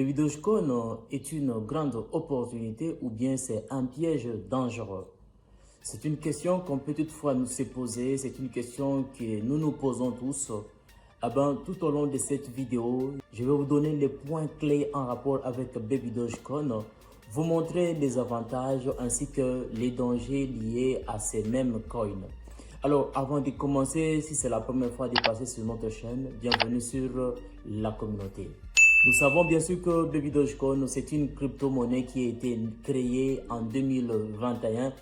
Baby Dogecoin est une grande opportunité ou bien c'est un piège dangereux? C'est une question qu'on peut toutefois nous se poser, c'est une question que nous nous posons tous. Tout au long de cette vidéo, je vais vous donner les points clés en rapport avec Baby Dogecoin, vous montrer les avantages ainsi que les dangers liés à ces mêmes coins. Alors, avant de commencer, si c'est la première fois de passer sur notre chaîne, bienvenue sur la communauté. Nous savons bien sûr que Baby Dogecoin, c'est une crypto-monnaie qui a été créée en 2021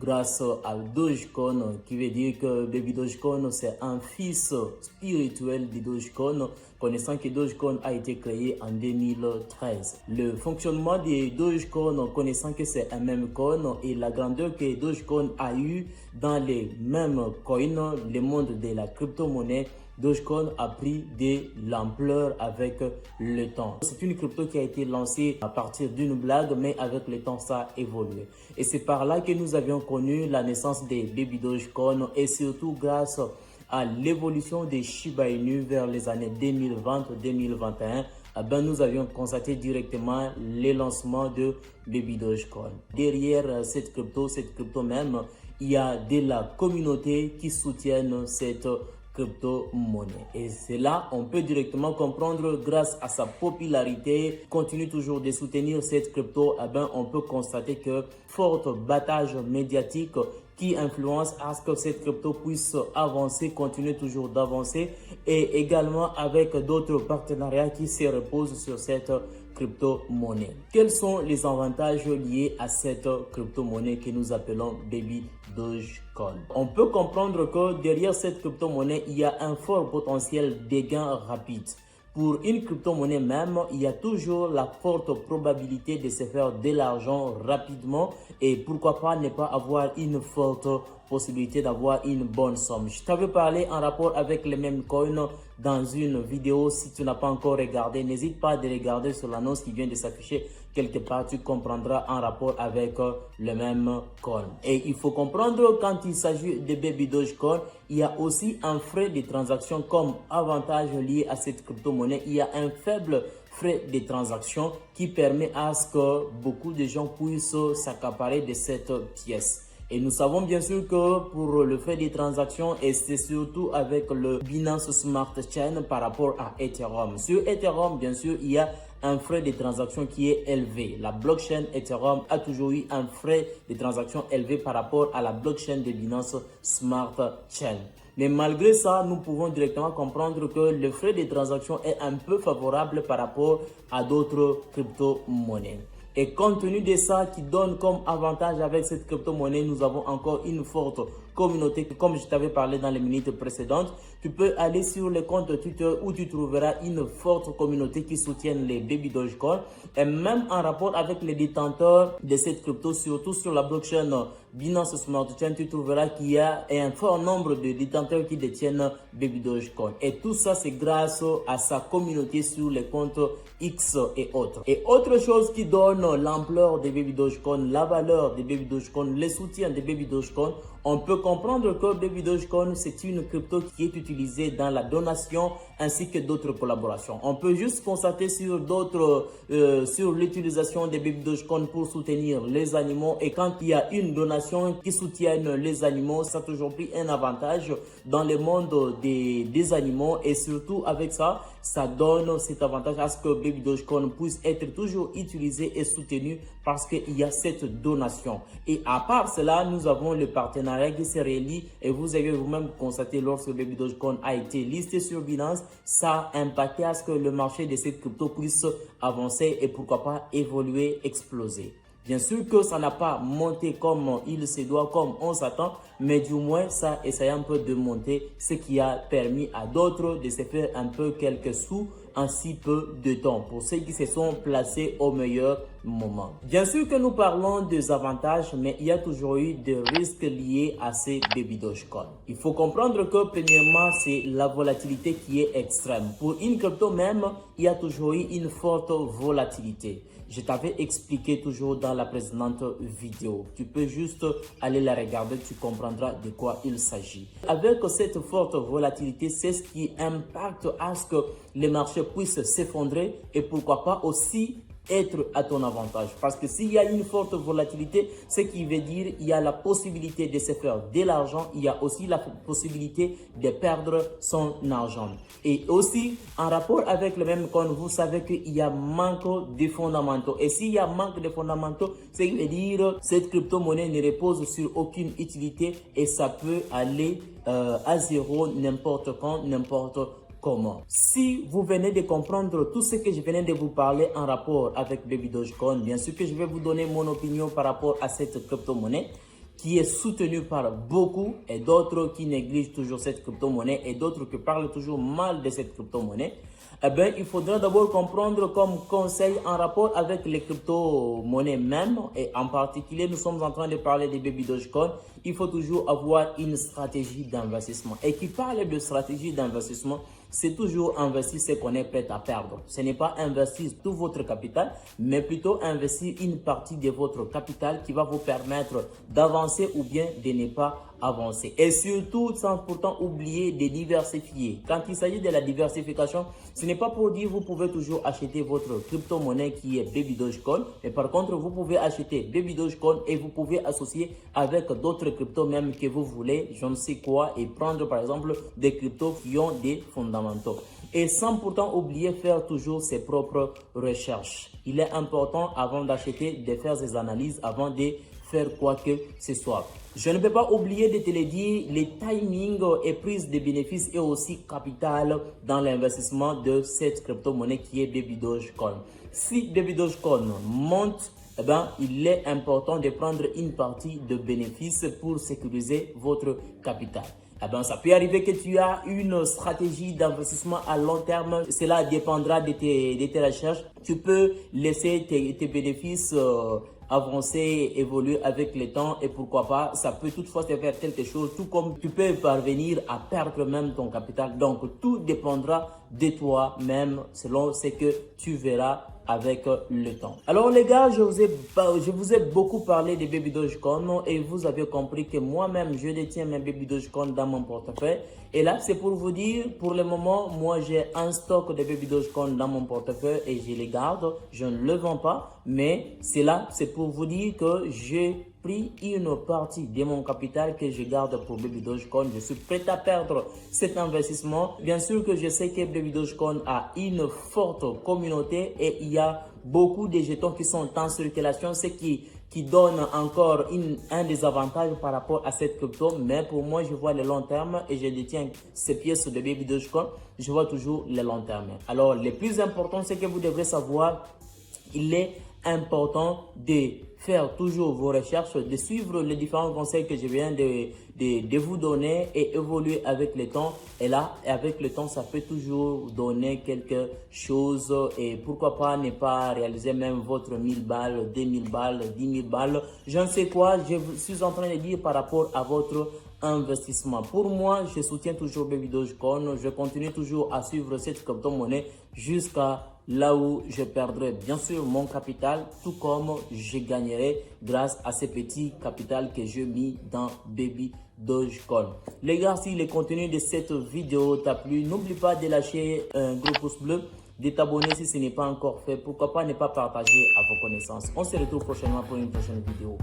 grâce à Dogecoin, qui veut dire que Baby Dogecoin, c'est un fils spirituel de Dogecoin, connaissant que Dogecoin a été créé en 2013. Le fonctionnement de Dogecoin, connaissant que c'est un même coin et la grandeur que Dogecoin a eu dans les mêmes coins, le monde de la crypto-monnaie, Dogecoin a pris de l'ampleur avec le temps. C'est une crypto qui a été lancée à partir d'une blague, mais avec le temps, ça a évolué. Et c'est par là que nous avions connu la naissance des Baby Dogecoin et surtout grâce à l'évolution des Shiba Inu vers les années 2020-2021. Nous avions constaté directement le lancement de Baby Dogecoin. Derrière cette crypto même, il y a de la communauté qui soutiennent cette crypto-monnaie. Et c'est là on peut directement comprendre grâce à sa popularité, continue toujours de soutenir cette crypto, on peut constater que forte battage médiatique qui influence à ce que cette crypto puisse avancer, continuer toujours d'avancer et également avec d'autres partenariats qui se reposent sur cette crypto-monnaie. Quels sont les avantages liés à cette crypto-monnaie que nous appelons Baby Dogecoin? On peut comprendre que derrière cette crypto-monnaie, il y a un fort potentiel de gains rapides. Pour une crypto-monnaie même, il y a toujours la forte probabilité de se faire de l'argent rapidement et pourquoi pas ne pas avoir une forte possibilité d'avoir une bonne somme. Je t'avais parlé en rapport avec les mêmes coins dans une vidéo. Si tu n'as pas encore regardé, n'hésite pas à regarder sur l'annonce qui vient de s'afficher quelque part. Tu comprendras en rapport avec le même coin. Et il faut comprendre quand il s'agit de Baby Dogecoin, il y a aussi un frais de transaction comme avantage lié à cette crypto-monnaie. Il y a un faible frais de transaction qui permet à ce que beaucoup de gens puissent s'accaparer de cette pièce. Et nous savons bien sûr que pour le frais des transactions, et c'est surtout avec le Binance Smart Chain par rapport à Ethereum. Sur Ethereum, bien sûr, il y a un frais de transaction qui est élevé. La blockchain Ethereum a toujours eu un frais de transaction élevé par rapport à la blockchain de Binance Smart Chain. Mais malgré ça, nous pouvons directement comprendre que le frais de transaction est un peu favorable par rapport à d'autres crypto-monnaies. Et compte tenu de ça qui donne comme avantage avec cette crypto-monnaie, nous avons encore une forte communauté. Comme je t'avais parlé dans les minutes précédentes, tu peux aller sur le compte Twitter où tu trouveras une forte communauté qui soutiennent les Baby Dogecoin. Et même en rapport avec les détenteurs de cette crypto, surtout sur la blockchain Binance Smart Chain, tu trouveras qu'il y a un fort nombre de détenteurs qui détiennent Baby Dogecoin. Et tout ça, c'est grâce à sa communauté sur les comptes X et autres. Et autre chose qui donne l'ampleur des Baby Dogecoin, la valeur des Baby Dogecoin, le soutien des Baby Dogecoin, on peut comprendre que Baby Dogecoin, c'est une crypto qui est utilisée dans la donation ainsi que d'autres collaborations. On peut juste constater sur l'utilisation des Baby Dogecoin pour soutenir les animaux. Et quand il y a une donation qui soutienne les animaux, ça a toujours pris un avantage dans le monde des animaux. Et surtout avec ça, ça donne cet avantage à ce que Baby Dogecoin puisse être toujours utilisé et soutenu parce qu'il y a cette donation. Et à part cela, nous avons le partenariat qui se relie et vous avez vous-même constaté lorsque Baby Dogecoin a été listé sur Binance, ça a impacté à ce que le marché de cette crypto puisse avancer et pourquoi pas évoluer, exploser. Bien sûr que ça n'a pas monté comme il se doit, comme on s'attend, mais du moins ça essaye un peu de monter, ce qui a permis à d'autres de se faire un peu quelques sous en si peu de temps pour ceux qui se sont placés au meilleur moment. Bien sûr que nous parlons des avantages, mais il y a toujours eu des risques liés à ces Baby Dogecoin. Il faut comprendre que premièrement, c'est la volatilité qui est extrême. Pour une crypto même, il y a toujours eu une forte volatilité. Je t'avais expliqué toujours dans la précédente vidéo. Tu peux juste aller la regarder, tu comprendras de quoi il s'agit. Avec cette forte volatilité, c'est ce qui impacte à ce que le marché puisse s'effondrer et pourquoi pas aussi être à ton avantage. Parce que s'il y a une forte volatilité, ce qui veut dire il y a la possibilité de se faire de l'argent, il y a aussi la possibilité de perdre son argent. Et aussi, en rapport avec le même coin, vous savez qu'il y a manque de fondamentaux. Et s'il y a manque de fondamentaux, ce qui veut dire cette crypto-monnaie ne repose sur aucune utilité et ça peut aller à zéro n'importe quand, n'importe comment. Si vous venez de comprendre tout ce que je venais de vous parler en rapport avec Baby Dogecoin, bien sûr que je vais vous donner mon opinion par rapport à cette crypto-monnaie qui est soutenue par beaucoup et d'autres qui négligent toujours cette crypto-monnaie et d'autres qui parlent toujours mal de cette crypto-monnaie. Eh bien, il faudra d'abord comprendre comme conseil en rapport avec les crypto-monnaies même et en particulier, nous sommes en train de parler des Baby Dogecoin. Il faut toujours avoir une stratégie d'investissement. Et qui parle de stratégie d'investissement, c'est toujours investir ce qu'on est prêt à perdre. Ce n'est pas investir tout votre capital, mais plutôt investir une partie de votre capital qui va vous permettre d'avancer ou bien de ne pas avancer. Et surtout, sans pourtant oublier de diversifier. Quand il s'agit de la diversification, ce n'est pas pour dire que vous pouvez toujours acheter votre crypto-monnaie qui est Baby Dogecoin, mais par contre, vous pouvez acheter Baby Dogecoin et vous pouvez associer avec d'autres cryptos même que vous voulez, je ne sais quoi, et prendre par exemple des cryptos qui ont des fondamentaux. Et sans pourtant oublier faire toujours ses propres recherches. Il est important avant d'acheter de faire ses analyses avant de faire quoi que ce soit. Je ne peux pas oublier de te le dire, les timings et prise de bénéfices est aussi capital dans l'investissement de cette crypto-monnaie qui est Baby Dogecoin. Si Baby Dogecoin monte, eh ben, il est important de prendre une partie de bénéfices pour sécuriser votre capital. Eh ben, ça peut arriver que tu as une stratégie d'investissement à long terme. Cela dépendra de tes recherches. Tu peux laisser tes bénéfices avancer, évoluer avec le temps et pourquoi pas, ça peut toutefois te faire quelque chose, tout comme tu peux parvenir à perdre même ton capital. Donc, tout dépendra de toi-même selon ce que tu verras avec le temps. Alors les gars, je vous ai beaucoup parlé de Baby Dogecoin et vous avez compris que moi-même, je détiens mes Baby Dogecoin dans mon portefeuille. Et là, c'est pour vous dire, pour le moment, moi j'ai un stock de Baby Dogecoin dans mon portefeuille et je les garde. Je ne le vends pas, mais c'est pour vous dire que j'ai pris une partie de mon capital que je garde pour Baby Dogecoin. Je suis prêt à perdre cet investissement. Bien sûr que je sais que Baby Dogecoin a une forte communauté et il y a beaucoup de jetons qui sont en circulation, ce qui donne encore un désavantage par rapport à cette crypto. Mais pour moi, je vois le long terme et je détiens ces pièces de Baby Dogecoin. Je vois toujours le long terme. Alors, le plus important, c'est que vous devrez savoir, il est important de faire toujours vos recherches, de suivre les différents conseils que je viens de vous donner et évoluer avec le temps. Et là, avec le temps, ça peut toujours donner quelque chose et pourquoi pas ne pas réaliser même votre 1000 balles, 2000 balles, 10 000 balles. Je ne sais quoi, je suis en train de dire par rapport à votre investissement. Pour moi, je soutiens toujours Baby Dogecoin. Je continue toujours à suivre cette crypto-monnaie jusqu'à là où je perdrai bien sûr mon capital, tout comme je gagnerai grâce à ce petit capital que j'ai mis dans Baby Dogecoin. Les gars, si le contenu de cette vidéo t'a plu, n'oublie pas de lâcher un gros pouce bleu, de t'abonner si ce n'est pas encore fait. Pourquoi pas ne pas partager à vos connaissances. On se retrouve prochainement pour une prochaine vidéo.